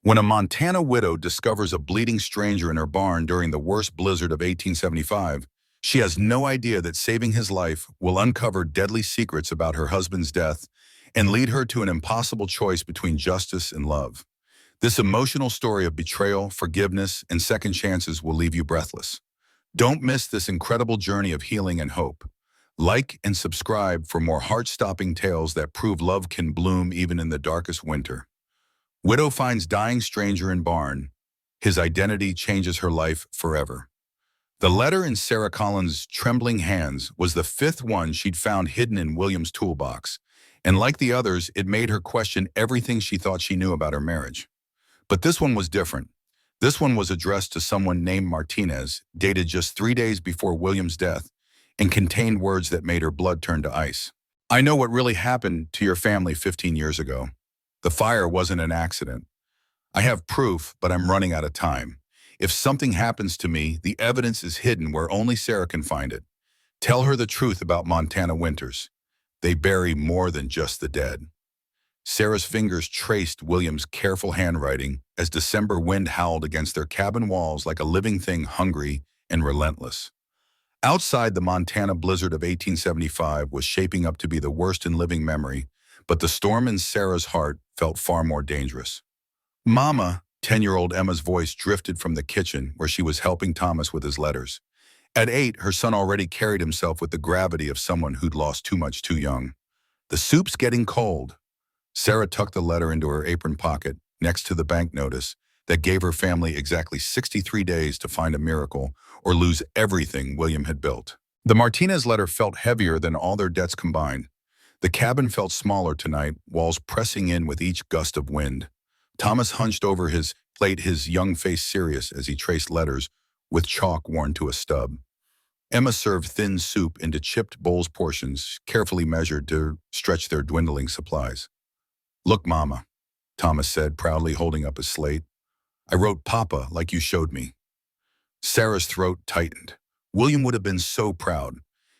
When a Montana widow discovers a bleeding stranger in her barn during the worst blizzard of 1875, she has no idea that saving his life will uncover deadly secrets about her husband's death and lead her to an impossible choice between justice and love. This emotional story of betrayal, forgiveness, and second chances will leave you breathless. Don't miss this incredible journey of healing and hope. Like and subscribe for more heart-stopping tales that prove love can bloom even in the darkest winter. Widow finds dying stranger in barn. His identity changes her life forever. The letter in Sarah Collins' trembling hands was the fifth one she'd found hidden in William's toolbox, and like the others, it made her question everything she thought she knew about her marriage. But this one was different. This one was addressed to someone named Martinez, dated just 3 days before William's death, and contained words that made her blood turn to ice. I know what really happened to your family 15 years ago. The fire wasn't an accident. I have proof, but I'm running out of time. If something happens to me, the evidence is hidden where only Sarah can find it. Tell her the truth about Montana winters. They bury more than just the dead. Sarah's fingers traced William's careful handwriting as December wind howled against their cabin walls like a living thing hungry and relentless. Outside, the Montana blizzard of 1875 was shaping up to be the worst in living memory, but the storm in Sarah's heart felt far more dangerous. Mama, 10-year-old Emma's voice drifted from the kitchen where she was helping Thomas with his letters. At 8, her son already carried himself with the gravity of someone who'd lost too much too young. The soup's getting cold. Sarah tucked the letter into her apron pocket next to the bank notice that gave her family exactly 63 days to find a miracle or lose everything William had built. The Martinez letter felt heavier than all their debts combined. The cabin felt smaller tonight, walls pressing in with each gust of wind. Thomas hunched over his plate, his young face serious as he traced letters with chalk worn to a stub. Emma served thin soup into chipped bowls portions, carefully measured to stretch their dwindling supplies. Look, Mama, Thomas said, proudly holding up his slate. I wrote Papa like you showed me. Sarah's throat tightened. William would have been so proud.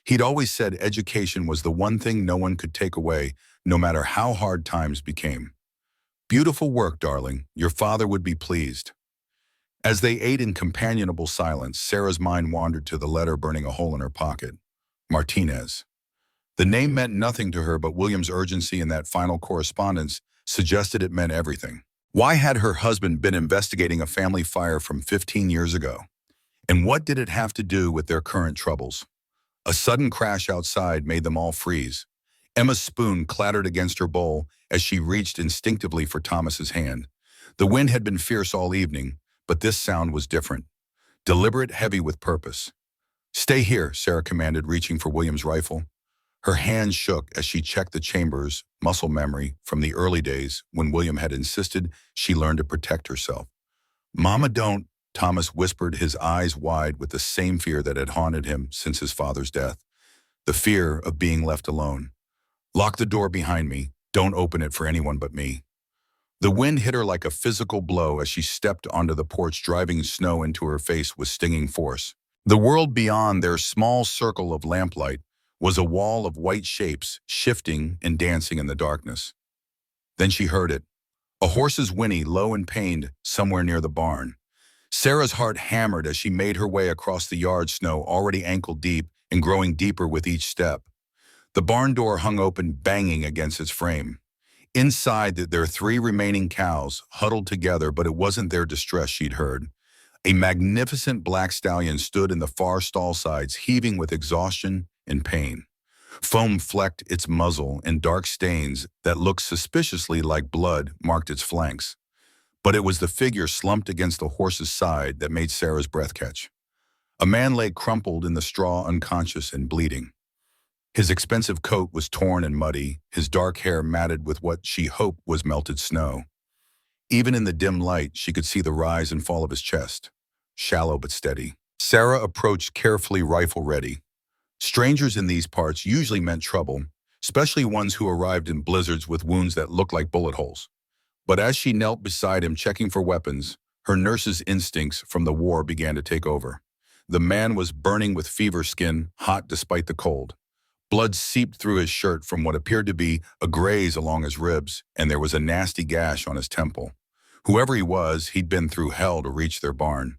He'd always said education was the one thing no one could take away, no matter how hard times became. Beautiful work, darling. Your father would be pleased. As they ate in companionable silence, Sarah's mind wandered to the letter burning a hole in her pocket. Martinez. The name meant nothing to her, but William's urgency in that final correspondence suggested it meant everything. Why had her husband been investigating a family fire from 15 years ago? And what did it have to do with their current troubles? A sudden crash outside made them all freeze. Emma's spoon clattered against her bowl as she reached instinctively for Thomas's hand. The wind had been fierce all evening, but this sound was different. Deliberate, heavy with purpose. Stay here, Sarah commanded, reaching for William's rifle. Her hand shook as she checked the chamber's muscle memory from the early days when William had insisted she learn to protect herself. Mama, don't, Thomas whispered, his eyes wide with the same fear that had haunted him since his father's death. The fear of being left alone. Lock the door behind me. Don't open it for anyone but me. The wind hit her like a physical blow as she stepped onto the porch, driving snow into her face with stinging force. The world beyond their small circle of lamplight was a wall of white shapes shifting and dancing in the darkness. Then she heard it. A horse's whinny, low and pained, somewhere near the barn. Sarah's heart hammered as she made her way across the yard, snow already ankle-deep and growing deeper with each step. The barn door hung open, banging against its frame. Inside, their 3 remaining cows huddled together, but it wasn't their distress she'd heard. A magnificent black stallion stood in the far stall sides, heaving with exhaustion and pain. Foam flecked its muzzle, and dark stains that looked suspiciously like blood marked its flanks. But it was the figure slumped against the horse's side that made Sarah's breath catch. A man lay crumpled in the straw, unconscious and bleeding. His expensive coat was torn and muddy, his dark hair matted with what she hoped was melted snow. Even in the dim light, she could see the rise and fall of his chest, shallow but steady. Sarah approached carefully, rifle ready. Strangers in these parts usually meant trouble, especially ones who arrived in blizzards with wounds that looked like bullet holes. But as she knelt beside him, checking for weapons, her nurse's instincts from the war began to take over. The man was burning with fever skin, hot despite the cold. Blood seeped through his shirt from what appeared to be a graze along his ribs, and there was a nasty gash on his temple. Whoever he was, he'd been through hell to reach their barn.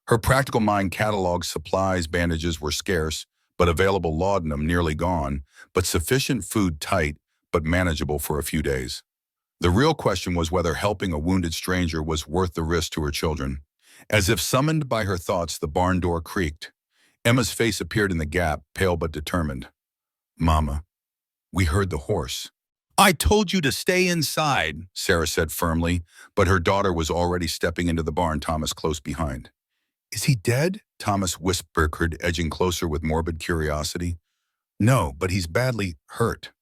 Her practical mind cataloged supplies. Bandages were scarce, but available. Laudanum nearly gone, but sufficient. Food tight, but manageable for a few days. The real question was whether helping a wounded stranger was worth the risk to her children. As if summoned by her thoughts, the barn door creaked. Emma's face appeared in the gap, pale but determined. "Mama, we heard the horse." "I told you to stay inside," Sarah said firmly, but her daughter was already stepping into the barn, Thomas close behind. "Is he dead?" Thomas whispered, edging closer with morbid curiosity. "No, but he's badly hurt."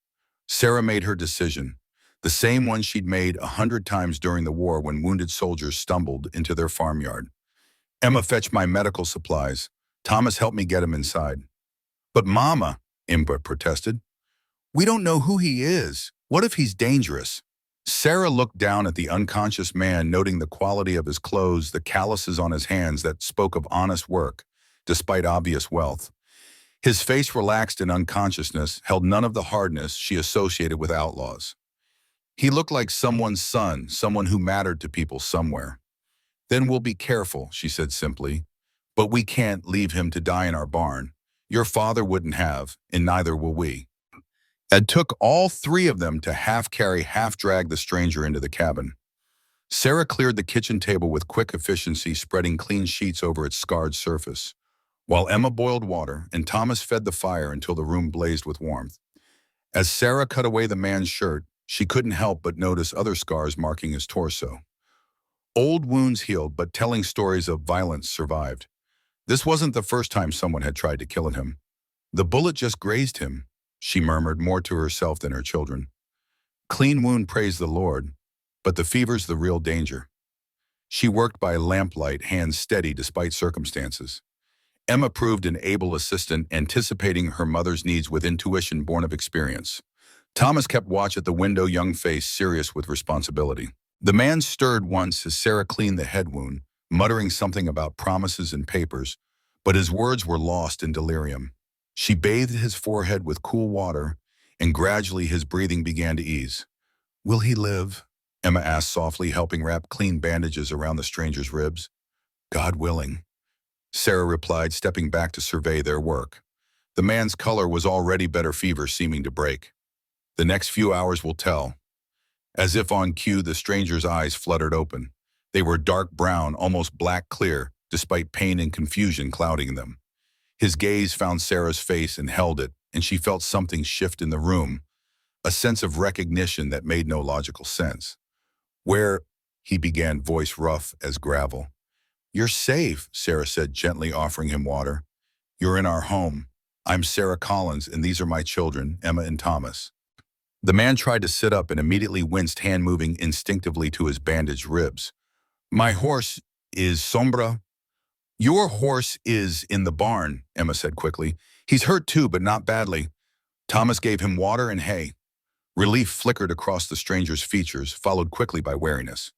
Sarah made her decision, the same one she'd made 100 times during the war when wounded soldiers stumbled into their farmyard. "Emma, fetch my medical supplies. Thomas, help me get him inside." "But Mama," Emma protested, "we don't know who he is. What if he's dangerous?" Sarah looked down at the unconscious man, noting the quality of his clothes, the calluses on his hands that spoke of honest work, despite obvious wealth. His face, relaxed in unconsciousness, held none of the hardness she associated with outlaws. He looked like someone's son, someone who mattered to people somewhere. "Then we'll be careful," she said simply. "But we can't leave him to die in our barn. Your father wouldn't have, and neither will we." It took all three of them to half-carry, half-drag the stranger into the cabin. Sarah cleared the kitchen table with quick efficiency, spreading clean sheets over its scarred surface, while Emma boiled water and Thomas fed the fire until the room blazed with warmth. As Sarah cut away the man's shirt, she couldn't help but notice other scars marking his torso. Old wounds healed, but telling stories of violence survived. This wasn't the first time someone had tried to kill him. "The bullet just grazed him," she murmured, more to herself than her children. "Clean wound, praise the Lord, but the fever's the real danger." She worked by lamplight, hands steady despite circumstances. Emma proved an able assistant, anticipating her mother's needs with intuition born of experience. Thomas kept watch at the window, young face serious with responsibility. The man stirred once as Sarah cleaned the head wound, muttering something about promises and papers, but his words were lost in delirium. She bathed his forehead with cool water, and gradually his breathing began to ease. "Will he live?" Emma asked softly, helping wrap clean bandages around the stranger's ribs. "God willing," Sarah replied, stepping back to survey their work. The man's color was already better, fever seeming to break. "The next few hours will tell." As if on cue, the stranger's eyes fluttered open. They were dark brown, almost black clear, despite pain and confusion clouding them. His gaze found Sarah's face and held it, and she felt something shift in the room, a sense of recognition that made no logical sense. "Where?" he began, voice rough as gravel. "You're safe," Sarah said, gently offering him water. "You're in our home. I'm Sarah Collins, and these are my children, Emma and Thomas." The man tried to sit up and immediately winced, hand moving instinctively to his bandaged ribs. "My horse is Sombra." "Your horse is in the barn," Emma said quickly. "He's hurt too, but not badly." Thomas gave him water and hay. Relief flickered across the stranger's features, followed quickly by wariness.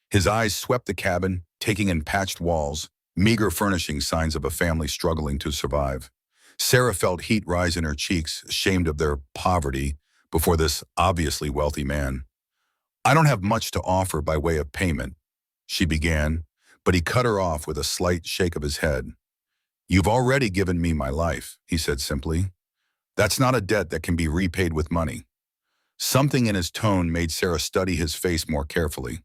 His eyes swept the cabin, taking in patched walls, meager furnishings, signs of a family struggling to survive. Sarah felt heat rise in her cheeks, ashamed of their poverty before this obviously wealthy man. "I don't have much to offer by way of payment," she began, but he cut her off with a slight shake of his head. "You've already given me my life," he said simply. "That's not a debt that can be repaid with money." Something in his tone made Sarah study his face more carefully.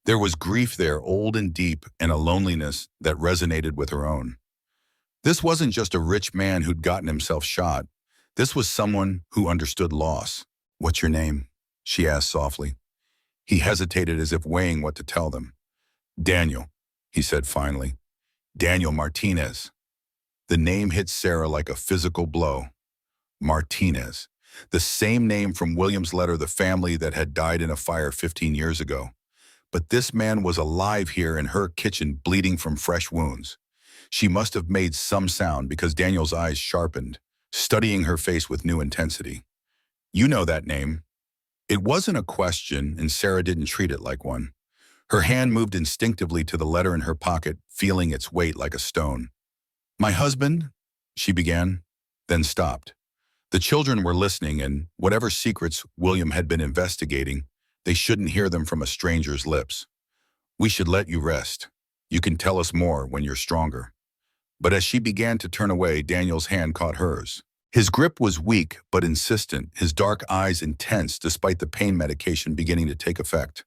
There was grief there, old and deep, and a loneliness that resonated with her own. This wasn't just a rich man who'd gotten himself shot. This was someone who understood loss. "What's your name?" she asked softly. He hesitated, as if weighing what to tell them. "Daniel," he said finally. "Daniel Martinez." The name hit Sarah like a physical blow. Martinez. The same name from William's letter, the family that had died in a fire 15 years ago. But this man was alive here in her kitchen, bleeding from fresh wounds. She must have made some sound, because Daniel's eyes sharpened, studying her face with new intensity. "You know that name." It wasn't a question, and Sarah didn't treat it like one. Her hand moved instinctively to the letter in her pocket, feeling its weight like a stone. "My husband," she began, then stopped. The children were listening, and whatever secrets William had been investigating, they shouldn't hear them from a stranger's lips. We should let you rest. You can tell us more when you're stronger. But as she began to turn away, Daniel's hand caught hers. His grip was weak but insistent, his dark eyes intense despite the pain medication beginning to take effect.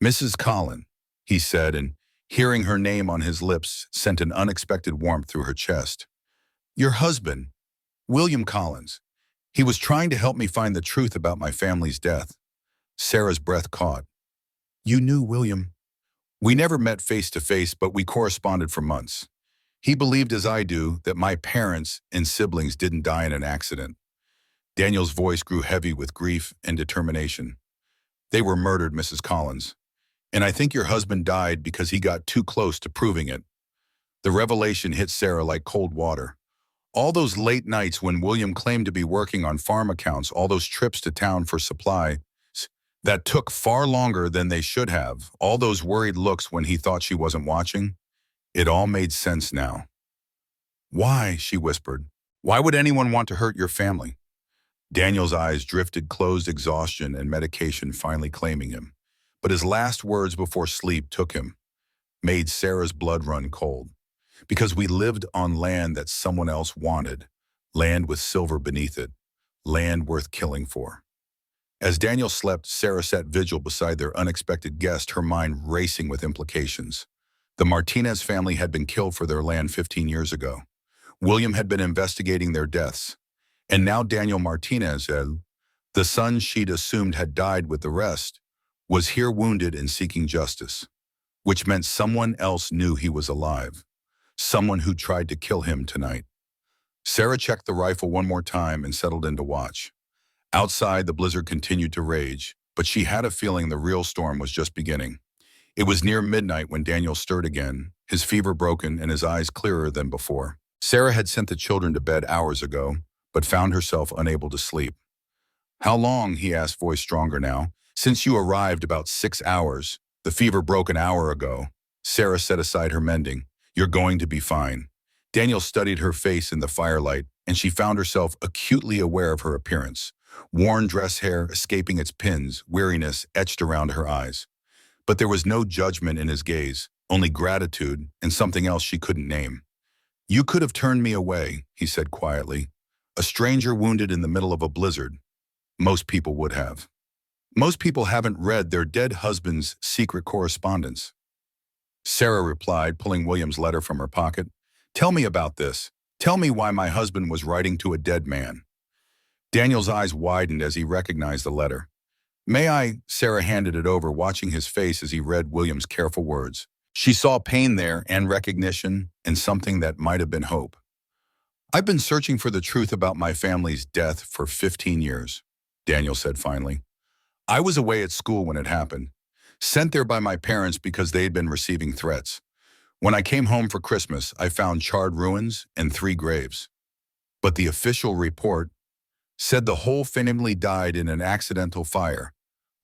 "Mrs. Collin," he said, and hearing her name on his lips sent an unexpected warmth through her chest. "Your husband, William Collins. He was trying to help me find the truth about my family's death." Sarah's breath caught. "You knew William?" "We never met face to face, but we corresponded for months. He believed, as I do, that my parents and siblings didn't die in an accident." Daniel's voice grew heavy with grief and determination. "They were murdered, Mrs. Collins. And I think your husband died because he got too close to proving it." The revelation hit Sarah like cold water. All those late nights when William claimed to be working on farm accounts, all those trips to town for supplies that took far longer than they should have, all those worried looks when he thought she wasn't watching, it all made sense now. "Why?" she whispered. "Why would anyone want to hurt your family?" Daniel's eyes drifted closed, exhaustion and medication finally claiming him. But his last words before sleep took him, made Sarah's blood run cold. "Because we lived on land that someone else wanted, land with silver beneath it, land worth killing for." As Daniel slept, Sarah sat vigil beside their unexpected guest, her mind racing with implications. The Martinez family had been killed for their land 15 years ago. William had been investigating their deaths. And now Daniel Martinez, the son she'd assumed had died with the rest, was here wounded and seeking justice, which meant someone else knew he was alive, someone who tried to kill him tonight. Sarah checked the rifle one more time and settled in to watch. Outside, the blizzard continued to rage, but she had a feeling the real storm was just beginning. It was near midnight when Daniel stirred again, his fever broken and his eyes clearer than before. Sarah had sent the children to bed hours ago, but found herself unable to sleep. "How long?" he asked, voice stronger now. "Since you arrived, about 6 hours. The fever broke an hour ago." Sarah set aside her mending. "You're going to be fine." Daniel studied her face in the firelight, and she found herself acutely aware of her appearance. Worn dress hair escaping its pins, weariness etched around her eyes. But there was no judgment in his gaze, only gratitude and something else she couldn't name. "You could have turned me away," he said quietly. "A stranger wounded in the middle of a blizzard. Most people would have. Most people haven't read their dead husband's secret correspondence." Sarah replied, pulling William's letter from her pocket. "Tell me about this. Tell me why my husband was writing to a dead man." Daniel's eyes widened as he recognized the letter. "May I?" Sarah handed it over, watching his face as he read William's careful words. She saw pain there and recognition and something that might have been hope. "I've been searching for the truth about my family's death for 15 years, Daniel said finally. "I was away at school when it happened, sent there by my parents because they had been receiving threats. When I came home for Christmas, I found charred ruins and 3 graves. But the official report said the whole family died in an accidental fire.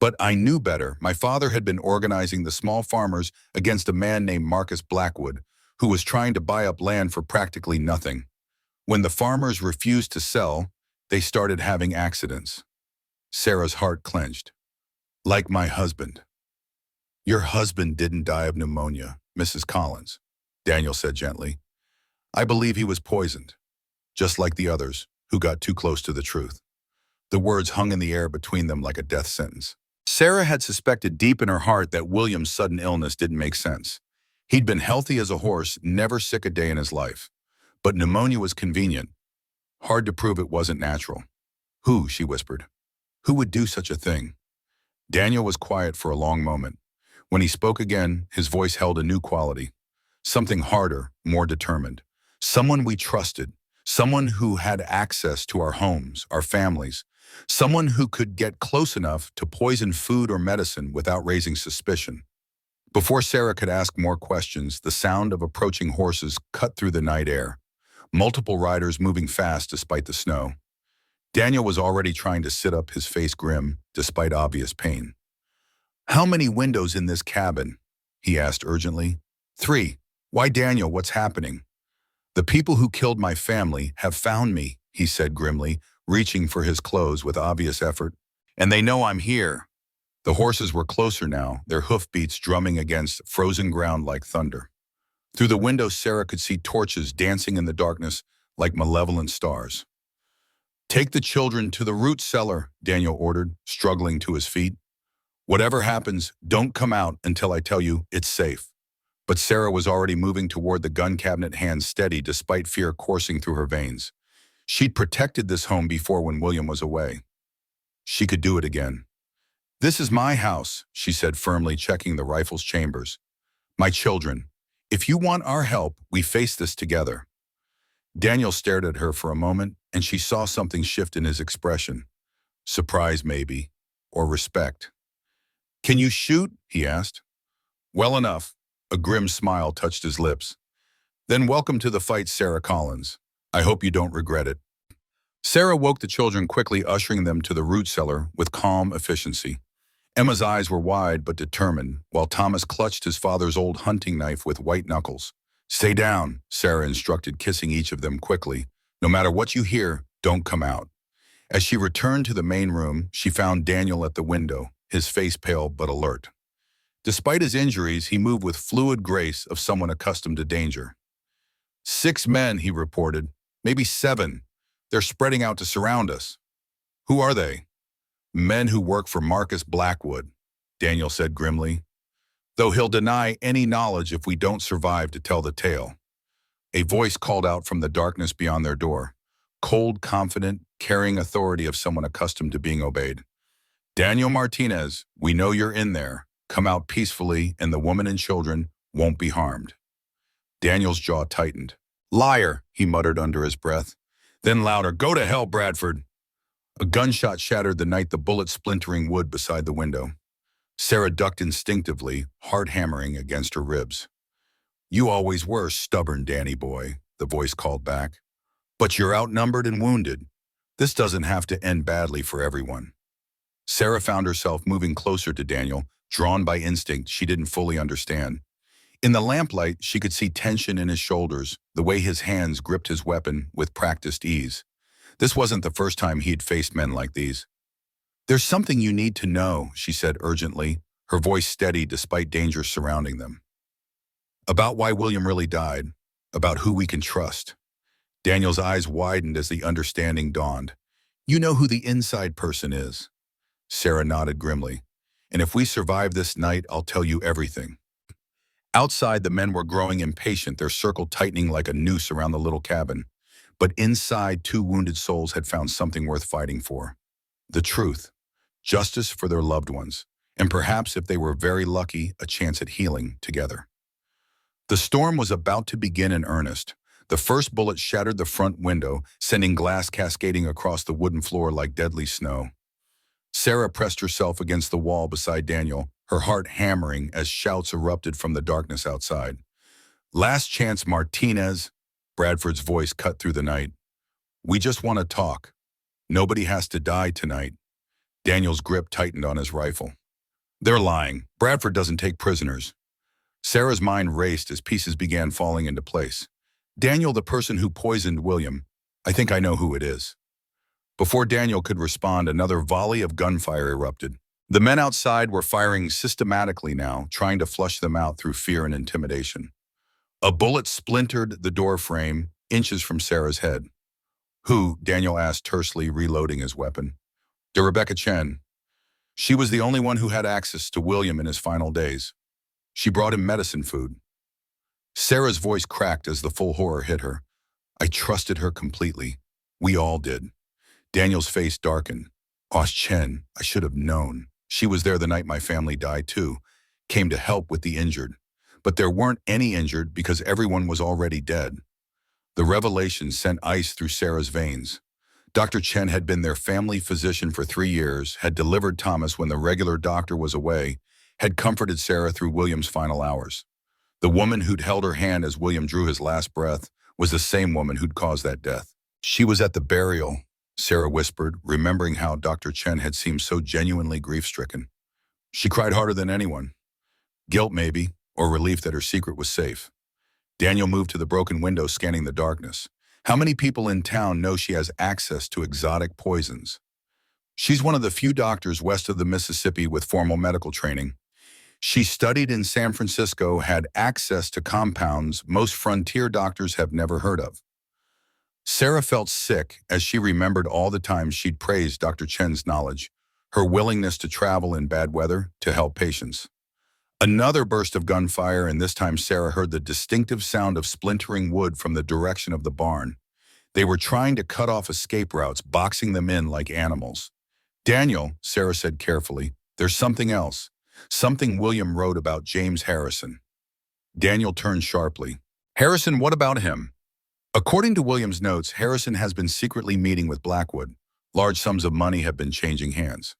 But I knew better. My father had been organizing the small farmers against a man named Marcus Blackwood, who was trying to buy up land for practically nothing. When the farmers refused to sell, they started having accidents." Sarah's heart clenched. "Like my husband." "Your husband didn't die of pneumonia, Mrs. Collins," Daniel said gently. "I believe he was poisoned, just like the others who got too close to the truth." The words hung in the air between them like a death sentence. Sarah had suspected deep in her heart that William's sudden illness didn't make sense. He'd been healthy as a horse, never sick a day in his life. But pneumonia was convenient. Hard to prove it wasn't natural. "Who?" she whispered. "Who would do such a thing?" Daniel was quiet for a long moment. When he spoke again, his voice held a new quality. Something harder, more determined. "Someone we trusted. Someone who had access to our homes, our families. Someone who could get close enough to poison food or medicine without raising suspicion." Before Sarah could ask more questions, the sound of approaching horses cut through the night air. Multiple riders moving fast despite the snow. Daniel was already trying to sit up, his face grim, despite obvious pain. "How many windows in this cabin?" he asked urgently. "3. Why, Daniel, what's happening?" "The people who killed my family have found me," he said grimly, reaching for his clothes with obvious effort. "And they know I'm here." The horses were closer now, their hoofbeats drumming against frozen ground like thunder. Through the window, Sarah could see torches dancing in the darkness like malevolent stars. "Take the children to the root cellar," Daniel ordered, struggling to his feet. "Whatever happens, don't come out until I tell you it's safe." But Sarah was already moving toward the gun cabinet, hands steady despite fear coursing through her veins. She'd protected this home before when William was away. She could do it again. "This is my house," she said firmly, checking the rifle's chambers. "My children, if you want our help, we face this together." Daniel stared at her for a moment, and she saw something shift in his expression. Surprise, maybe, or respect. "Can you shoot?" he asked. "Well enough." A grim smile touched his lips. "Then welcome to the fight, Sarah Collins. I hope you don't regret it." Sarah woke the children quickly, ushering them to the root cellar with calm efficiency. Emma's eyes were wide but determined, while Thomas clutched his father's old hunting knife with white knuckles. "Stay down," Sarah instructed, kissing each of them quickly. "No matter what you hear, don't come out." As she returned to the main room, she found Daniel at the window, his face pale but alert. Despite his injuries, he moved with fluid grace of someone accustomed to danger. "6 men," he reported. "Maybe 7. They're spreading out to surround us." "Who are they?" "Men who work for Marcus Blackwood," Daniel said grimly. "Though he'll deny any knowledge if we don't survive to tell the tale." A voice called out from the darkness beyond their door, cold, confident, carrying authority of someone accustomed to being obeyed. "Daniel Martinez, we know you're in there. Come out peacefully, and the woman and children won't be harmed." Daniel's jaw tightened. "Liar," he muttered under his breath. Then louder, "Go to hell, Bradford." A gunshot shattered the night, the bullet splintering wood beside the window. Sarah ducked instinctively, heart hammering against her ribs. "You always were stubborn, Danny boy," the voice called back. "But you're outnumbered and wounded. This doesn't have to end badly for everyone." Sarah found herself moving closer to Daniel, drawn by instinct she didn't fully understand. In the lamplight, she could see tension in his shoulders, the way his hands gripped his weapon with practiced ease. This wasn't the first time he'd faced men like these. "There's something you need to know," she said urgently, her voice steady despite dangers surrounding them. "About why William really died, about who we can trust." Daniel's eyes widened as the understanding dawned. "You know who the inside person is." Sarah nodded grimly. "And if we survive this night, I'll tell you everything." Outside, the men were growing impatient, their circle tightening like a noose around the little cabin. But inside, 2 wounded souls had found something worth fighting for. The truth. Justice for their loved ones. And perhaps, if they were very lucky, a chance at healing together. The storm was about to begin in earnest. The first bullet shattered the front window, sending glass cascading across the wooden floor like deadly snow. Sarah pressed herself against the wall beside Daniel, her heart hammering as shouts erupted from the darkness outside. "Last chance, Martinez," Bradford's voice cut through the night. "We just want to talk. Nobody has to die tonight." Daniel's grip tightened on his rifle. "They're lying. Bradford doesn't take prisoners." Sarah's mind raced as pieces began falling into place. "Daniel, the person who poisoned William. I think I know who it is." Before Daniel could respond, another volley of gunfire erupted. The men outside were firing systematically now, trying to flush them out through fear and intimidation. A bullet splintered the door frame, inches from Sarah's head. "Who?" Daniel asked tersely, reloading his weapon. "To Rebecca Chen. She was the only one who had access to William in his final days. She brought him medicine food." Sarah's voice cracked as the full horror hit her. "I trusted her completely. We all did." Daniel's face darkened. "Oh, Chen, I should have known. She was there the night my family died too. Came to help with the injured. But there weren't any injured because everyone was already dead." The revelation sent ice through Sarah's veins. Dr. Chen had been their family physician for 3 years, had delivered Thomas when the regular doctor was away, had comforted Sarah through William's final hours. The woman who'd held her hand as William drew his last breath was the same woman who'd caused that death. "She was at the burial," Sarah whispered, remembering how Dr. Chen had seemed so genuinely grief-stricken. "She cried harder than anyone. Guilt, maybe, or relief that her secret was safe." Daniel moved to the broken window, scanning the darkness. "How many people in town know she has access to exotic poisons?" She's one of the few doctors west of the Mississippi with formal medical training. She studied in San Francisco, had access to compounds most frontier doctors have never heard of. Sarah felt sick as she remembered all the times she'd praised Dr. Chen's knowledge, her willingness to travel in bad weather to help patients. Another burst of gunfire, and this time Sarah heard the distinctive sound of splintering wood from the direction of the barn. They were trying to cut off escape routes, boxing them in like animals. Daniel, Sarah said carefully, there's something else. Something William wrote about James Harrison. Daniel turned sharply. Harrison, what about him? According to William's notes, Harrison has been secretly meeting with Blackwood. Large sums of money have been changing hands.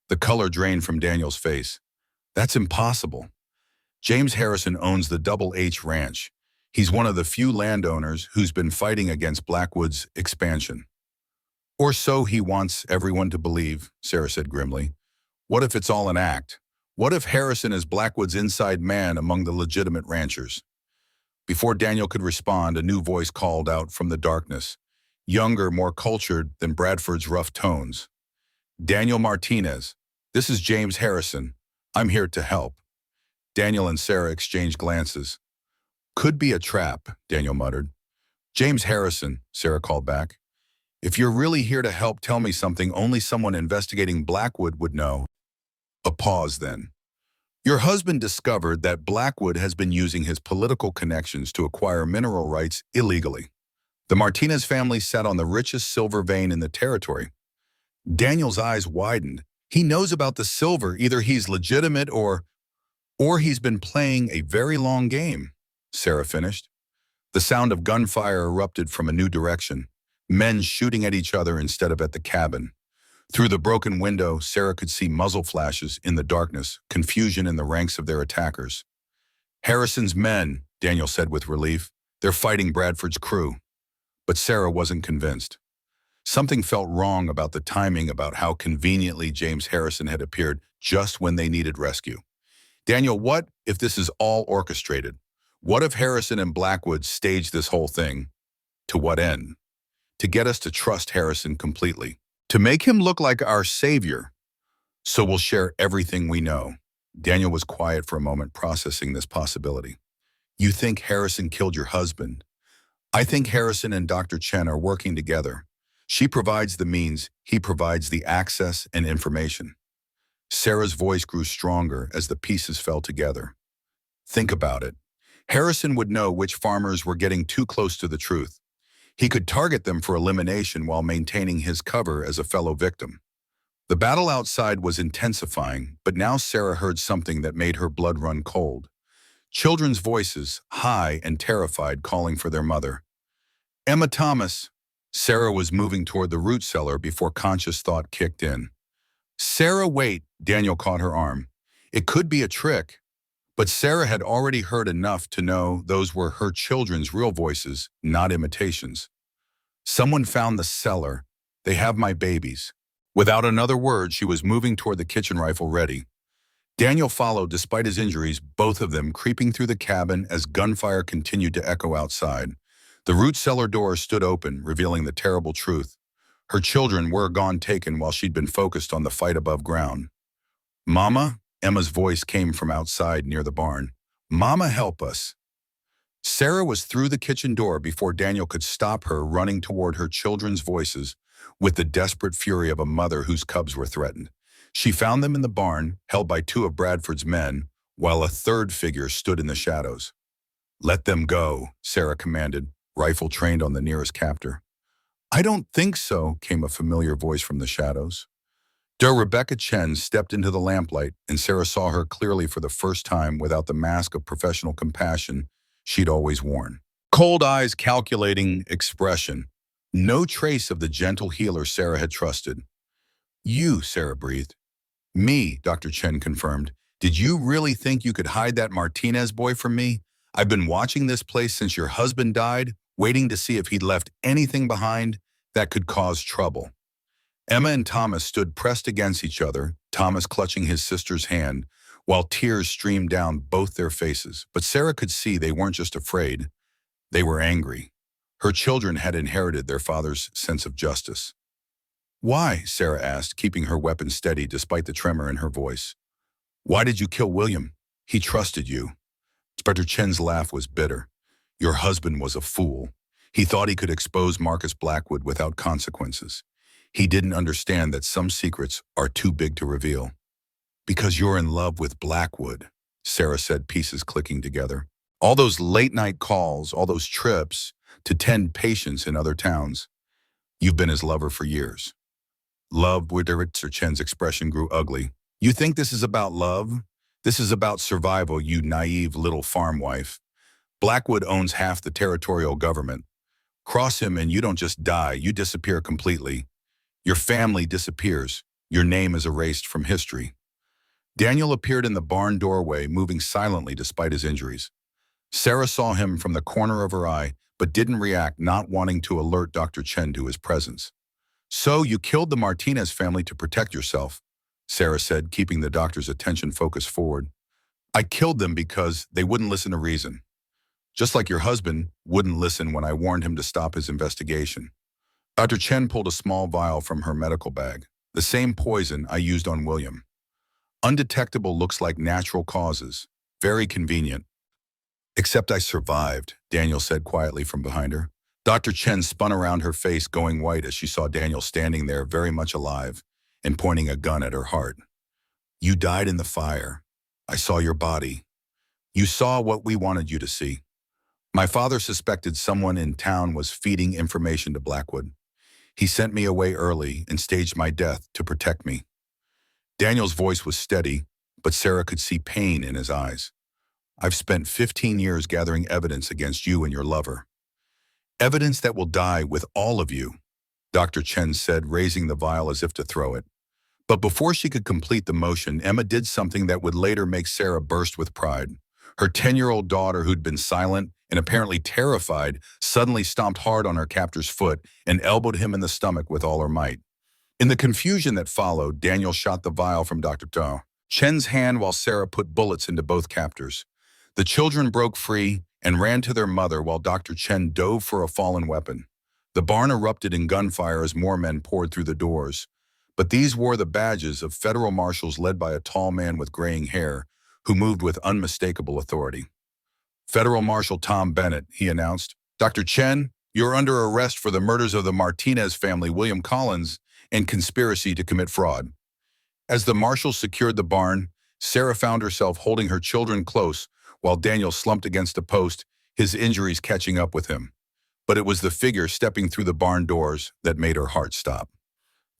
The color drained from Daniel's face. That's impossible. James Harrison owns the Double H Ranch. He's one of the few landowners who's been fighting against Blackwood's expansion. Or so he wants everyone to believe, Sarah said grimly. What if it's all an act? What if Harrison is Blackwood's inside man among the legitimate ranchers? Before Daniel could respond, a new voice called out from the darkness, younger, more cultured than Bradford's rough tones. Daniel Martinez, this is James Harrison. I'm here to help. Daniel and Sarah exchanged glances. Could be a trap, Daniel muttered. James Harrison, Sarah called back. If you're really here to help, tell me something only someone investigating Blackwood would know. A pause then. Your husband discovered that Blackwood has been using his political connections to acquire mineral rights illegally. The Martinez family sat on the richest silver vein in the territory. Daniel's eyes widened. He knows about the silver. Either he's legitimate or he's been playing a very long game, Sarah finished. The sound of gunfire erupted from a new direction, men shooting at each other instead of at the cabin. Through the broken window, Sarah could see muzzle flashes in the darkness, confusion in the ranks of their attackers. Harrison's men, Daniel said with relief. They're fighting Bradford's crew. But Sarah wasn't convinced. Something felt wrong about the timing, about how conveniently James Harrison had appeared just when they needed rescue. Daniel, what if this is all orchestrated? What if Harrison and Blackwood staged this whole thing? To what end? To get us to trust Harrison completely. To make him look like our savior. So we'll share everything we know. Daniel was quiet for a moment, processing this possibility. You think Harrison killed your husband? I think Harrison and Dr. Chen are working together. She provides the means, he provides the access and information. Sarah's voice grew stronger as the pieces fell together. Think about it. Harrison would know which farmers were getting too close to the truth. He could target them for elimination while maintaining his cover as a fellow victim. The battle outside was intensifying, but now Sarah heard something that made her blood run cold. Children's voices, high and terrified, calling for their mother. Emma Thomas. Sarah was moving toward the root cellar before conscious thought kicked in. Sarah, wait, Daniel caught her arm. It could be a trick. But Sarah had already heard enough to know those were her children's real voices, not imitations. Someone found the cellar. They have my babies. Without another word, she was moving toward the kitchen rifle ready. Daniel followed despite his injuries, both of them creeping through the cabin as gunfire continued to echo outside. The root cellar door stood open, revealing the terrible truth. Her children were gone, taken while she'd been focused on the fight above ground. Mama? Emma's voice came from outside near the barn. Mama, help us. Sarah was through the kitchen door before Daniel could stop her, running toward her children's voices with the desperate fury of a mother whose cubs were threatened. She found them in the barn, held by two of Bradford's men, while a third figure stood in the shadows. Let them go, Sarah commanded, rifle trained on the nearest captor. I don't think so, came a familiar voice from the shadows. Rebecca Chen stepped into the lamplight, and Sarah saw her clearly for the first time without the mask of professional compassion she'd always worn. Cold eyes, calculating expression. No trace of the gentle healer Sarah had trusted. You, Sarah breathed. Me, Dr. Chen confirmed. Did you really think you could hide that Martinez boy from me? I've been watching this place since your husband died, waiting to see if he'd left anything behind that could cause trouble. Emma and Thomas stood pressed against each other, Thomas clutching his sister's hand, while tears streamed down both their faces. But Sarah could see they weren't just afraid, they were angry. Her children had inherited their father's sense of justice. Why? Sarah asked, keeping her weapon steady despite the tremor in her voice. Why did you kill William? He trusted you. Inspector Chen's laugh was bitter. Your husband was a fool. He thought he could expose Marcus Blackwood without consequences. He didn't understand that some secrets are too big to reveal. Because you're in love with Blackwood, Sarah said, pieces clicking together. All those late-night calls, all those trips to tend patients in other towns. You've been his lover for years. Love, Sir Chen's expression grew ugly. You think this is about love? This is about survival, you naive little farm wife. Blackwood owns half the territorial government. Cross him and you don't just die, you disappear completely. Your family disappears. Your name is erased from history. Daniel appeared in the barn doorway, moving silently despite his injuries. Sarah saw him from the corner of her eye, but didn't react, not wanting to alert Dr. Chen to his presence. So you killed the Martinez family to protect yourself, Sarah said, keeping the doctor's attention focused forward. I killed them because they wouldn't listen to reason. Just like your husband wouldn't listen when I warned him to stop his investigation. Dr. Chen pulled a small vial from her medical bag, the same poison I used on William. Undetectable, looks like natural causes. Very convenient. Except I survived, Daniel said quietly from behind her. Dr. Chen spun around, her face going white as she saw Daniel standing there very much alive and pointing a gun at her heart. You died in the fire. I saw your body. You saw what we wanted you to see. My father suspected someone in town was feeding information to Blackwood. He sent me away early and staged my death to protect me. Daniel's voice was steady, but Sarah could see pain in his eyes. I've spent 15 years gathering evidence against you and your lover. Evidence that will die with all of you, Dr. Chen said, raising the vial as if to throw it. But before she could complete the motion, Emma did something that would later make Sarah burst with pride. Her 10-year-old daughter, who'd been silent and apparently terrified, suddenly stomped hard on her captor's foot and elbowed him in the stomach with all her might. In the confusion that followed, Daniel shot the vial from Dr. Chen's hand while Sarah put bullets into both captors. The children broke free and ran to their mother while Dr. Chen dove for a fallen weapon. The barn erupted in gunfire as more men poured through the doors. But these wore the badges of federal marshals led by a tall man with graying hair who moved with unmistakable authority. Federal Marshal Tom Bennett, he announced. Dr. Chen, you're under arrest for the murders of the Martinez family, William Collins, and conspiracy to commit fraud. As the marshals secured the barn, Sarah found herself holding her children close while Daniel slumped against a post, his injuries catching up with him. But it was the figure stepping through the barn doors that made her heart stop.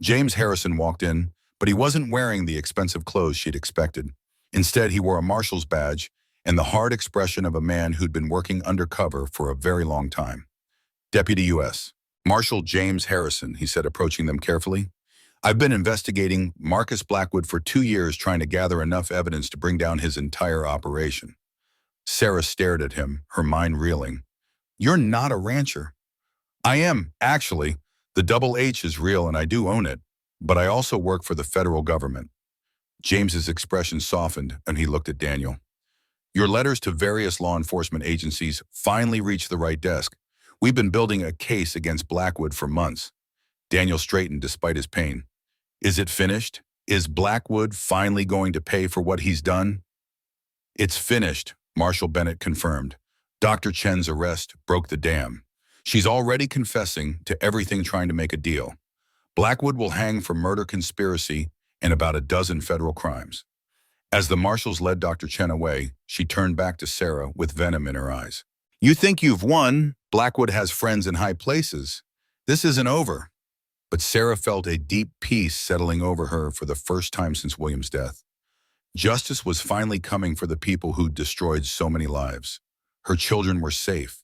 James Harrison walked in, but he wasn't wearing the expensive clothes she'd expected. Instead, he wore a marshal's badge and the hard expression of a man who'd been working undercover for a very long time. Deputy U.S. Marshal James Harrison, he said, approaching them carefully. I've been investigating Marcus Blackwood for 2 years, trying to gather enough evidence to bring down his entire operation. Sarah stared at him, her mind reeling. You're not a rancher. I am, actually. The double H is real and I do own it, but I also work for the federal government. James's expression softened and he looked at Daniel. Your letters to various law enforcement agencies finally reached the right desk. We've been building a case against Blackwood for months. Daniel straightened despite his pain. Is it finished? Is Blackwood finally going to pay for what he's done? It's finished, Marshal Bennett confirmed. Dr. Chen's arrest broke the dam. She's already confessing to everything, trying to make a deal. Blackwood will hang for murder, conspiracy, and about a dozen federal crimes. As the marshals led Dr. Chen away, she turned back to Sarah with venom in her eyes. You think you've won? Blackwood has friends in high places. This isn't over. But Sarah felt a deep peace settling over her for the first time since William's death. Justice was finally coming for the people who'd destroyed so many lives. Her children were safe,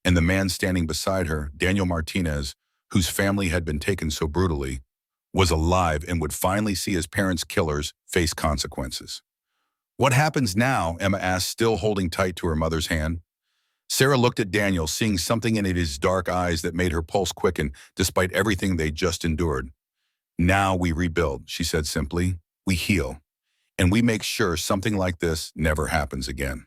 and the man standing beside her, Daniel Martinez, whose family had been taken so brutally, was alive and would finally see his parents' killers face consequences. What happens now? Emma asked, still holding tight to her mother's hand. Sarah looked at Daniel, seeing something in his dark eyes that made her pulse quicken despite everything they'd just endured. Now we rebuild, she said simply. We heal. And we make sure something like this never happens again.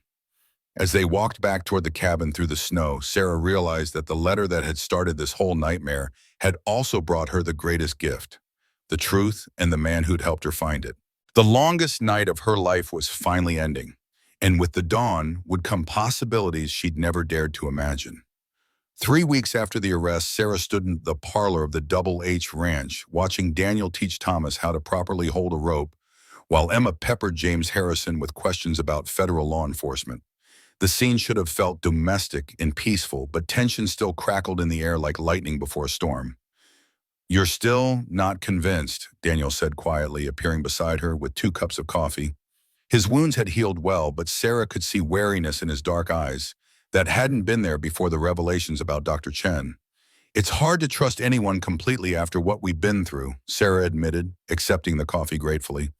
As they walked back toward the cabin through the snow, Sarah realized that the letter that had started this whole nightmare had also brought her the greatest gift. the truth, and the man who'd helped her find it. The longest night of her life was finally ending, and with the dawn would come possibilities she'd never dared to imagine. 3 weeks after the arrest, Sarah stood in the parlor of the Double H Ranch, watching Daniel teach Thomas how to properly hold a rope, while Emma peppered James Harrison with questions about federal law enforcement. The scene should have felt domestic and peaceful, but tension still crackled in the air like lightning before a storm. "You're still not convinced," Daniel said quietly, appearing beside her with 2 cups of coffee. His wounds had healed well, but Sarah could see wariness in his dark eyes that hadn't been there before the revelations about Dr. Chen. "It's hard to trust anyone completely after what we've been through," Sarah admitted, accepting the coffee gratefully.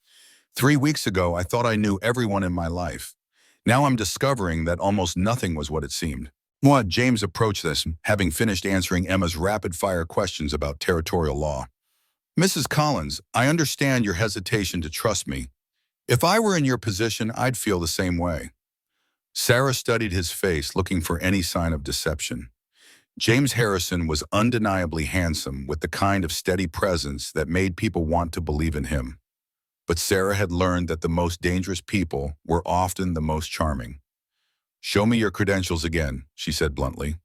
"3 weeks ago, I thought I knew everyone in my life. Now I'm discovering that almost nothing was what it seemed." What? James approached this, having finished answering Emma's rapid-fire questions about territorial law. "Mrs. Collins, I understand your hesitation to trust me. If I were in your position, I'd feel the same way." Sarah studied his face, looking for any sign of deception. James Harrison was undeniably handsome, with the kind of steady presence that made people want to believe in him. But Sarah had learned that the most dangerous people were often the most charming. "Show me your credentials again," she said bluntly.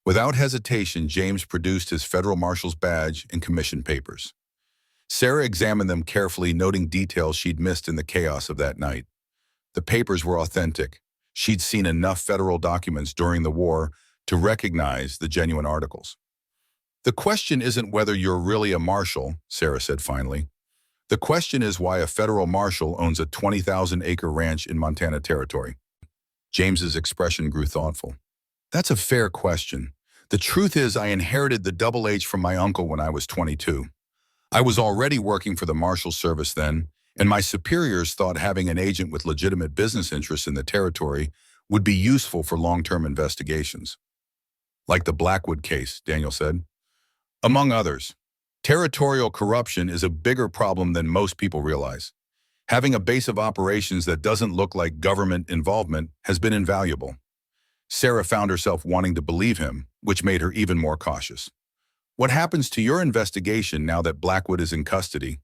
Without hesitation, James produced his federal marshal's badge and commission papers. Sarah examined them carefully, noting details she'd missed in the chaos of that night. The papers were authentic. She'd seen enough federal documents during the war to recognize the genuine articles. "The question isn't whether you're really a marshal," Sarah said finally. "The question is why a federal marshal owns a 20,000-acre ranch in Montana Territory." James's expression grew thoughtful. "That's a fair question. The truth is I inherited the Double H from my uncle when I was 22. I was already working for the Marshal Service then, and my superiors thought having an agent with legitimate business interests in the territory would be useful for long-term investigations." "Like the Blackwood case," Daniel said. "Among others. Territorial corruption is a bigger problem than most people realize. Having a base of operations that doesn't look like government involvement has been invaluable." Sarah found herself wanting to believe him, which made her even more cautious. "What happens to your investigation now that Blackwood is in custody?"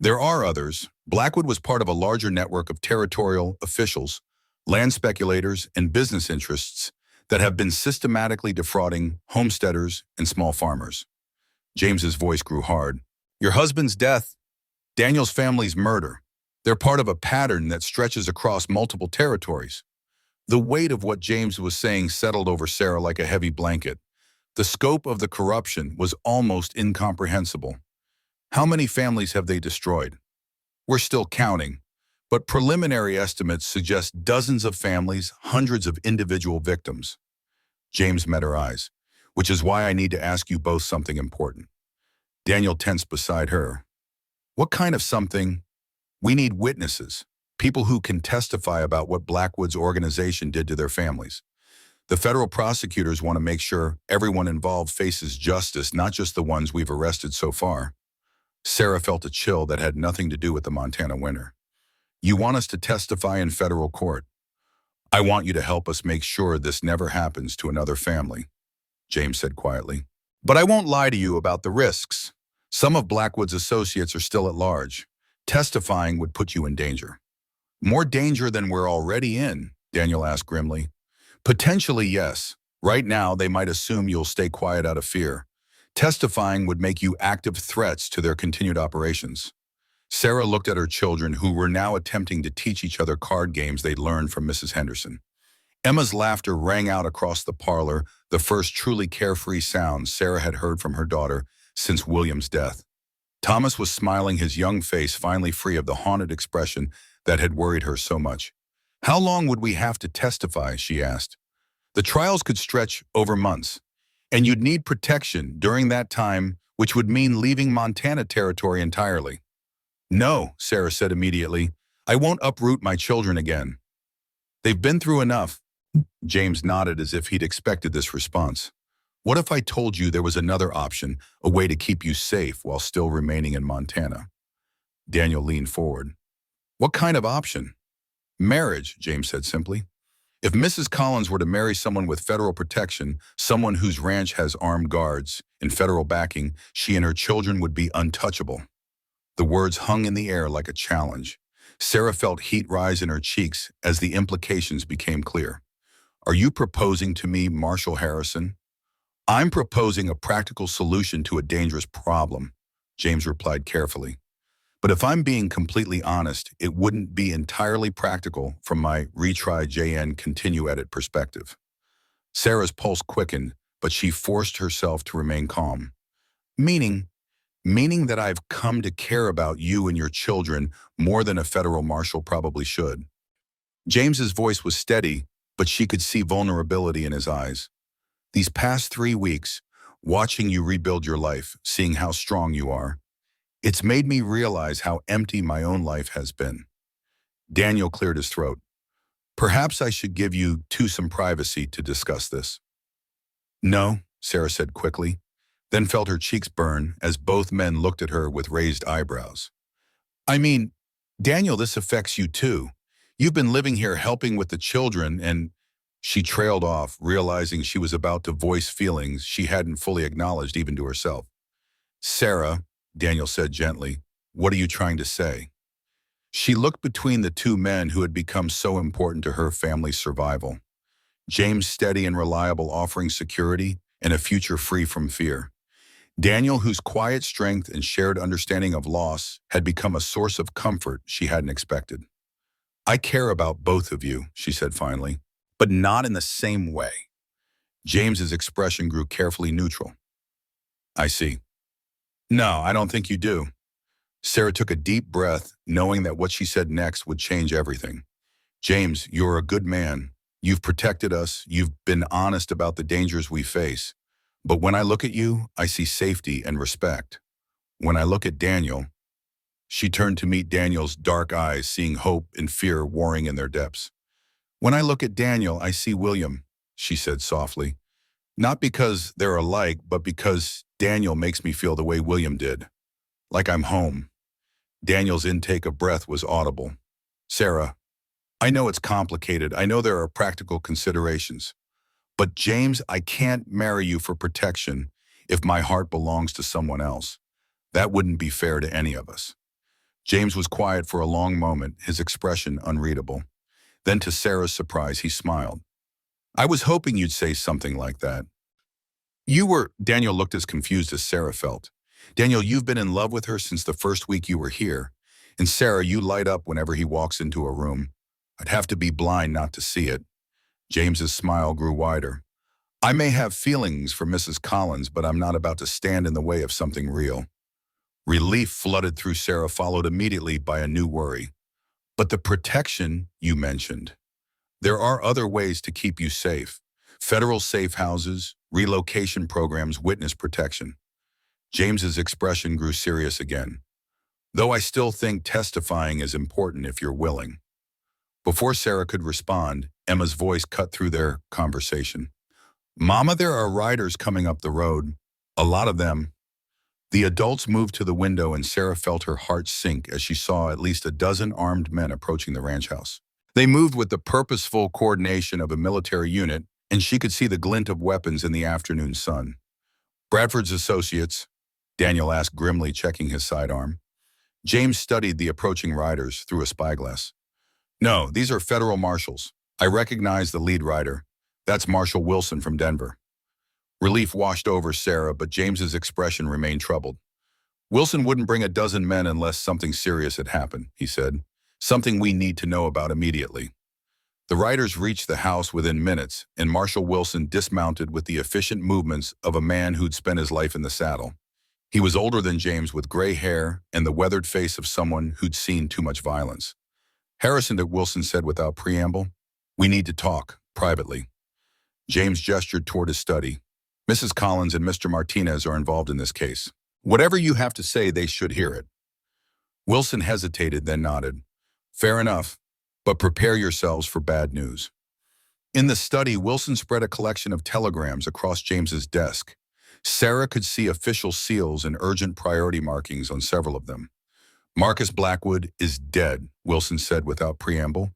"There are others. Blackwood was part of a larger network of territorial officials, land speculators, and business interests that have been systematically defrauding homesteaders and small farmers." James's voice grew hard. "Your husband's death, Daniel's family's murder, they're part of a pattern that stretches across multiple territories." The weight of what James was saying settled over Sarah like a heavy blanket. The scope of the corruption was almost incomprehensible. "How many families have they destroyed?" "We're still counting, but preliminary estimates suggest dozens of families, hundreds of individual victims." James met her eyes. "Which is why I need to ask you both something important." Daniel tensed beside her. "What kind of something?" "We need witnesses, people who can testify about what Blackwood's organization did to their families. The federal prosecutors want to make sure everyone involved faces justice, not just the ones we've arrested so far." Sarah felt a chill that had nothing to do with the Montana winter. "You want us to testify in federal court?" "I want you to help us make sure this never happens to another family," James said quietly. "But I won't lie to you about the risks. Some of Blackwood's associates are still at large. Testifying would put you in danger." "More danger than we're already in?" Daniel asked grimly. "Potentially, yes. Right now, they might assume you'll stay quiet out of fear. Testifying would make you active threats to their continued operations." Sarah looked at her children, who were now attempting to teach each other card games they'd learned from Mrs. Henderson. Emma's laughter rang out across the parlor, the first truly carefree sound Sarah had heard from her daughter since William's death. Thomas was smiling, his young face finally free of the haunted expression that had worried her so much. "How long would we have to testify?" she asked. "The trials could stretch over months, and you'd need protection during that time, which would mean leaving Montana Territory entirely." "No," Sarah said immediately. "I won't uproot my children again. They've been through enough." James nodded as if he'd expected this response. "What if I told you there was another option, a way to keep you safe while still remaining in Montana?" Daniel leaned forward. "What kind of option?" "Marriage," James said simply. "If Mrs. Collins were to marry someone with federal protection, someone whose ranch has armed guards and federal backing, she and her children would be untouchable." The words hung in the air like a challenge. Sarah felt heat rise in her cheeks as the implications became clear. Are you proposing to me, Marshall Harrison? I'm proposing a practical solution to a dangerous problem, James replied carefully. But if I'm being completely honest, it wouldn't be entirely practical from my retry JN continue edit perspective. Sarah's pulse quickened, but she forced herself to remain calm. Meaning, meaning that I've come to care about you and your children more than a federal marshal probably should. James's voice was steady, but she could see vulnerability in his eyes. These past 3 weeks, watching you rebuild your life, seeing how strong you are, it's made me realize how empty my own life has been. Daniel cleared his throat. Perhaps I should give you two some privacy to discuss this. No, Sarah said quickly, then felt her cheeks burn as both men looked at her with raised eyebrows. I mean, Daniel, this affects you too. You've been living here helping with the children and she trailed off, realizing she was about to voice feelings she hadn't fully acknowledged even to herself. Sarah, Daniel said gently, what are you trying to say? She looked between the two men who had become so important to her family's survival. James steady and reliable, offering security and a future free from fear. Daniel, whose quiet strength and shared understanding of loss had become a source of comfort she hadn't expected. I care about both of you, she said finally, but not in the same way. James's expression grew carefully neutral. I see. No, I don't think you do. Sarah took a deep breath, knowing that what she said next would change everything. James, you're a good man. You've protected us. You've been honest about the dangers we face. But when I look at you, I see safety and respect. When I look at Daniel, she turned to meet Daniel's dark eyes, seeing hope and fear warring in their depths. When I look at Daniel, I see William, she said softly. Not because they're alike, but because Daniel makes me feel the way William did. Like I'm home. Daniel's intake of breath was audible. Sarah, I know it's complicated. I know there are practical considerations. But James, I can't marry you for protection if my heart belongs to someone else. That wouldn't be fair to any of us. James was quiet for a long moment, his expression unreadable. Then to Sarah's surprise, he smiled. I was hoping you'd say something like that. Daniel looked as confused as Sarah felt. Daniel, you've been in love with her since the first week you were here. And Sarah, you light up whenever he walks into a room. I'd have to be blind not to see it. James's smile grew wider. I may have feelings for Mrs. Collins, but I'm not about to stand in the way of something real. Relief flooded through Sarah, followed immediately by a new worry. But the protection you mentioned. There are other ways to keep you safe. Federal safe houses, relocation programs, witness protection. James's expression grew serious again. Though I still think testifying is important if you're willing. Before Sarah could respond, Emma's voice cut through their conversation. Mama, there are riders coming up the road. A lot of them. The adults moved to the window and Sarah felt her heart sink as she saw at least a dozen armed men approaching the ranch house. They moved with the purposeful coordination of a military unit, and she could see the glint of weapons in the afternoon sun. Bradford's associates, Daniel asked grimly, checking his sidearm. James studied the approaching riders through a spyglass. No, these are federal marshals. I recognize the lead rider. That's Marshal Wilson from Denver. Relief washed over Sarah, but James's expression remained troubled. Wilson wouldn't bring a dozen men unless something serious had happened, he said. Something we need to know about immediately. The riders reached the house within minutes, and Marshal Wilson dismounted with the efficient movements of a man who'd spent his life in the saddle. He was older than James, with gray hair and the weathered face of someone who'd seen too much violence. Harrison, Wilson said without preamble, we need to talk, privately. James gestured toward his study. Mrs. Collins and Mr. Martinez are involved in this case. Whatever you have to say, they should hear it. Wilson hesitated, then nodded. Fair enough, but prepare yourselves for bad news. In the study, Wilson spread a collection of telegrams across James's desk. Sarah could see official seals and urgent priority markings on several of them. Marcus Blackwood is dead, Wilson said without preamble.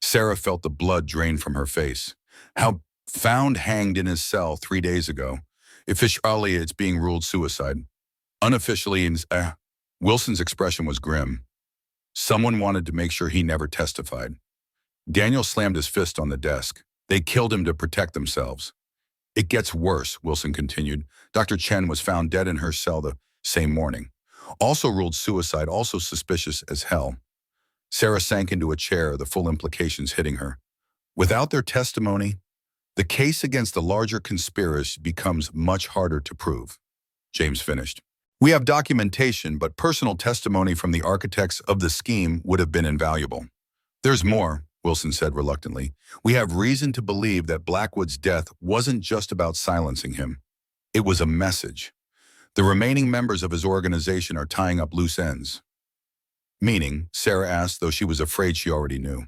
Sarah felt the blood drain from her face. How found hanged in his cell 3 days ago. Officially, it's being ruled suicide. Unofficially, Wilson's expression was grim. Someone wanted to make sure he never testified. Daniel slammed his fist on the desk. They killed him to protect themselves. It gets worse, Wilson continued. Dr. Chen was found dead in her cell the same morning. Also ruled suicide, also suspicious as hell. Sarah sank into a chair, the full implications hitting her. Without their testimony, the case against the larger conspiracy becomes much harder to prove. James finished. We have documentation, but personal testimony from the architects of the scheme would have been invaluable. There's more, Wilson said reluctantly. We have reason to believe that Blackwood's death wasn't just about silencing him. It was a message. The remaining members of his organization are tying up loose ends. Meaning, Sarah asked, though she was afraid she already knew.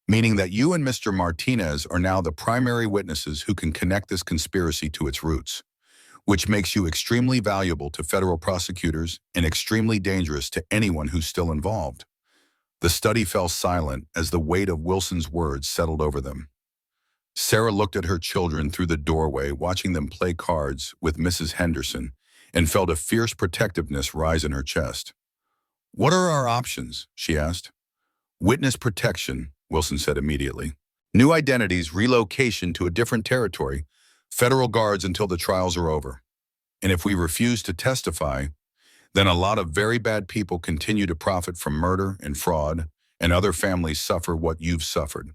Meaning that you and Mr. Martinez are now the primary witnesses who can connect this conspiracy to its roots, which makes you extremely valuable to federal prosecutors and extremely dangerous to anyone who's still involved. The study fell silent as the weight of Wilson's words settled over them. Sarah looked at her children through the doorway, watching them play cards with Mrs. Henderson, and felt a fierce protectiveness rise in her chest. What are our options? She asked. Witness protection, Wilson said immediately. New identities, relocation to a different territory, federal guards until the trials are over. And if we refuse to testify, then a lot of very bad people continue to profit from murder and fraud, and other families suffer what you've suffered.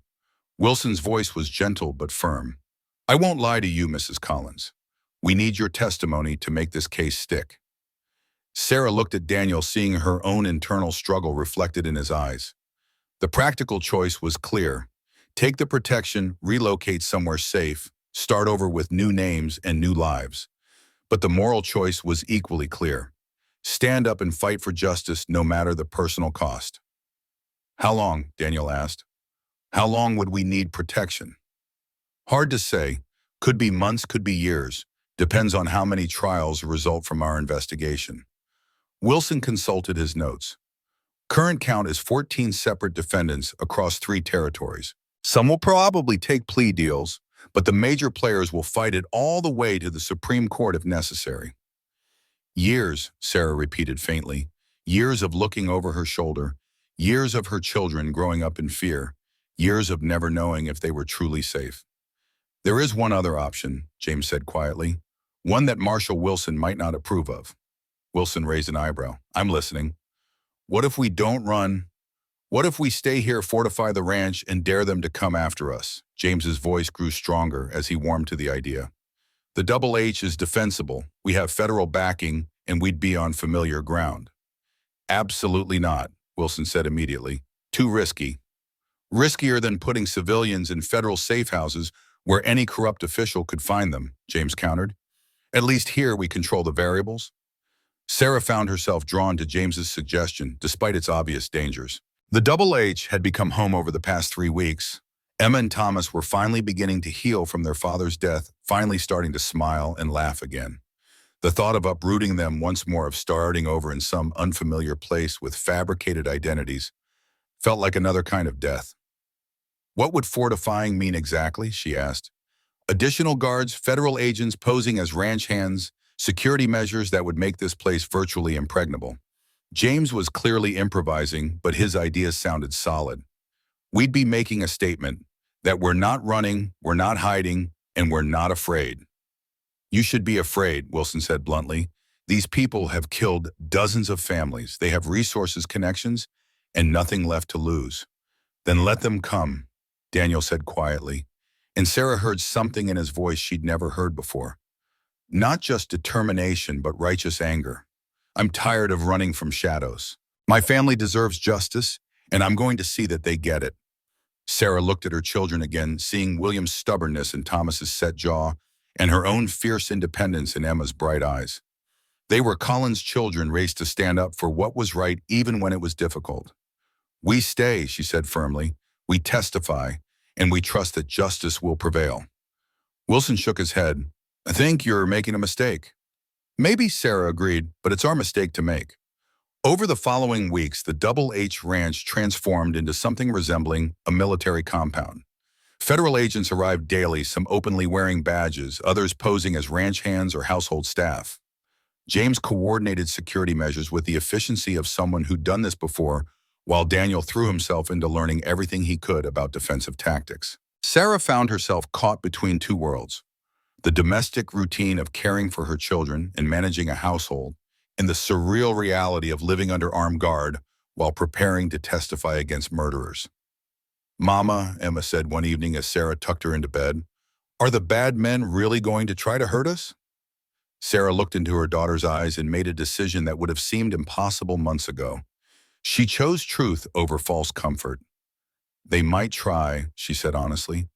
Wilson's voice was gentle but firm. I won't lie to you, Mrs. Collins. We need your testimony to make this case stick. Sarah looked at Daniel, seeing her own internal struggle reflected in his eyes. The practical choice was clear. Take the protection, relocate somewhere safe, start over with new names and new lives. But the moral choice was equally clear. Stand up and fight for justice no matter the personal cost. How long? Daniel asked. How long would we need protection? Hard to say. Could be months, could be years. Depends on how many trials result from our investigation. Wilson consulted his notes. Current count is 14 separate defendants across 3 territories. Some will probably take plea deals, but the major players will fight it all the way to the Supreme Court if necessary. Years, Sarah repeated faintly. Years of looking over her shoulder. Years of her children growing up in fear. Years of never knowing if they were truly safe. There is one other option, James said quietly. One that Marshal Wilson might not approve of. Wilson raised an eyebrow. I'm listening. What if we don't run? What if we stay here, fortify the ranch, and dare them to come after us? James's voice grew stronger as he warmed to the idea. The Double H is defensible. We have federal backing, and we'd be on familiar ground. Absolutely not, Wilson said immediately. Too risky. Riskier than putting civilians in federal safe houses where any corrupt official could find them, James countered. At least here we control the variables. Sarah found herself drawn to James's suggestion, despite its obvious dangers. The Double H had become home over the past 3 weeks. Emma and Thomas were finally beginning to heal from their father's death, finally starting to smile and laugh again. The thought of uprooting them once more, of starting over in some unfamiliar place with fabricated identities, felt like another kind of death. What would fortifying mean exactly? She asked. Additional guards, federal agents posing as ranch hands, security measures that would make this place virtually impregnable. James was clearly improvising, but his ideas sounded solid. We'd be making a statement that we're not running, we're not hiding, and we're not afraid. You should be afraid, Wilson said bluntly. These people have killed dozens of families. They have resources, connections, and nothing left to lose. Then let them come, Daniel said quietly, and Sarah heard something in his voice she'd never heard before. Not just determination, but righteous anger. I'm tired of running from shadows. My family deserves justice, and I'm going to see that they get it. Sarah looked at her children again, seeing William's stubbornness in Thomas's set jaw and her own fierce independence in Emma's bright eyes. They were Colin's children, raised to stand up for what was right even when it was difficult. We stay, she said firmly. We testify, and we trust that justice will prevail. Wilson shook his head. I think you're making a mistake. Maybe, Sarah agreed, but it's our mistake to make. Over the following weeks, the Double H Ranch transformed into something resembling a military compound. Federal agents arrived daily, some openly wearing badges, others posing as ranch hands or household staff. James coordinated security measures with the efficiency of someone who'd done this before, while Daniel threw himself into learning everything he could about defensive tactics. Sarah found herself caught between two worlds: the domestic routine of caring for her children and managing a household, and the surreal reality of living under armed guard while preparing to testify against murderers. "Mama," Emma said one evening as Sarah tucked her into bed, "are the bad men really going to try to hurt us?" Sarah looked into her daughter's eyes and made a decision that would have seemed impossible months ago. She chose truth over false comfort. "They might try," she said honestly,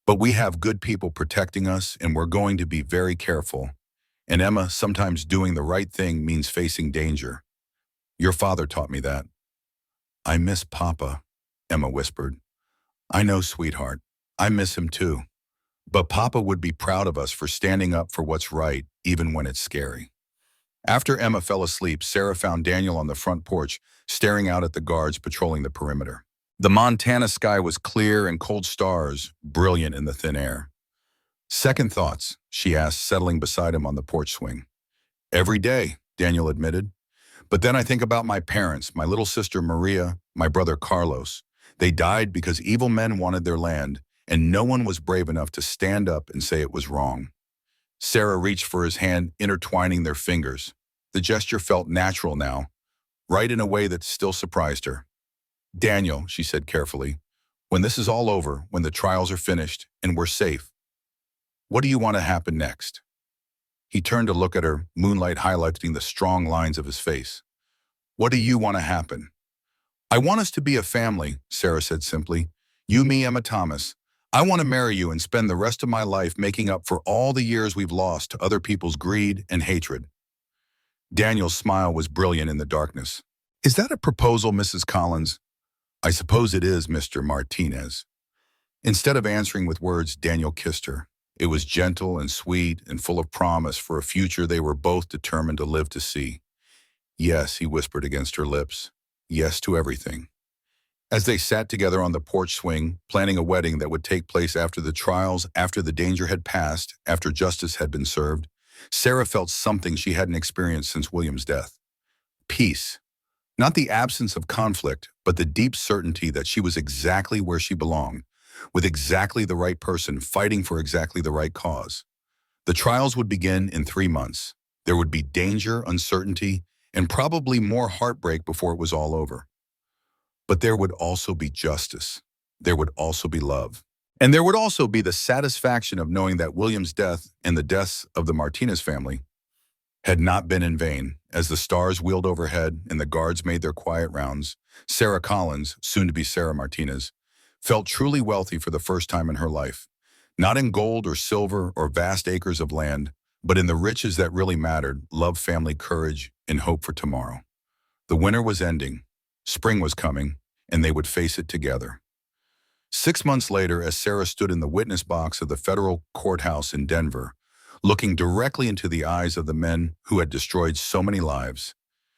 "but we have good people protecting us and we're going to be very careful. And Emma, sometimes doing the right thing means facing danger. Your father taught me that." "I miss Papa," Emma whispered. "I know, sweetheart. I miss him too. But Papa would be proud of us for standing up for what's right, even when it's scary." After Emma fell asleep, Sarah found Daniel on the front porch, staring out at the guards patrolling the perimeter. The Montana sky was clear and cold stars brilliant in the thin air. "Second thoughts?" she asked, settling beside him on the porch swing. "Every day," Daniel admitted. "But then I think about my parents, my little sister Maria, my brother Carlos. They died because evil men wanted their land, and no one was brave enough to stand up and say it was wrong." Sarah reached for his hand, intertwining their fingers. The gesture felt natural now, right in a way that still surprised her. "Daniel," she said carefully, "when this is all over, when the trials are finished, and we're safe, what do you want to happen next?" He turned to look at her, moonlight highlighting the strong lines of his face. "What do you want to happen?" "I want us to be a family," Sarah said simply. "You, me, Emma Thomas. I want to marry you and spend the rest of my life making up for all the years we've lost to other people's greed and hatred." Daniel's smile was brilliant in the darkness. "Is that a proposal, Mrs. Collins?" "I suppose it is, Mr. Martinez." Instead of answering with words, Daniel kissed her. It was gentle and sweet and full of promise for a future they were both determined to live to see. "Yes," he whispered against her lips. "Yes to everything." As they sat together on the porch swing, planning a wedding that would take place after the trials, after the danger had passed, after justice had been served, Sarah felt something she hadn't experienced since William's death. Peace. Not the absence of conflict, but the deep certainty that she was exactly where she belonged, with exactly the right person fighting for exactly the right cause. The trials would begin in 3 months. There would be danger, uncertainty, and probably more heartbreak before it was all over. But there would also be justice. There would also be love. And there would also be the satisfaction of knowing that William's death and the deaths of the Martinez family had not been in vain. As the stars wheeled overhead and the guards made their quiet rounds, Sarah Collins, soon to be Sarah Martinez, felt truly wealthy for the first time in her life. Not in gold or silver or vast acres of land, but in the riches that really mattered: love, family, courage, and hope for tomorrow. The winter was ending. Spring was coming, and they would face it together. 6 months later, as Sarah stood in the witness box of the federal courthouse in Denver, looking directly into the eyes of the men who had destroyed so many lives,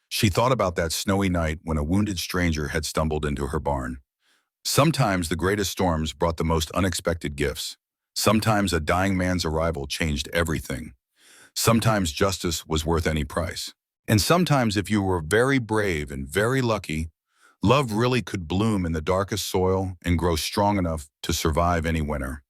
she thought about that snowy night when a wounded stranger had stumbled into her barn. Sometimes the greatest storms brought the most unexpected gifts. Sometimes a dying man's arrival changed everything. Sometimes justice was worth any price. And sometimes, if you were very brave and very lucky, love really could bloom in the darkest soil and grow strong enough to survive any winter.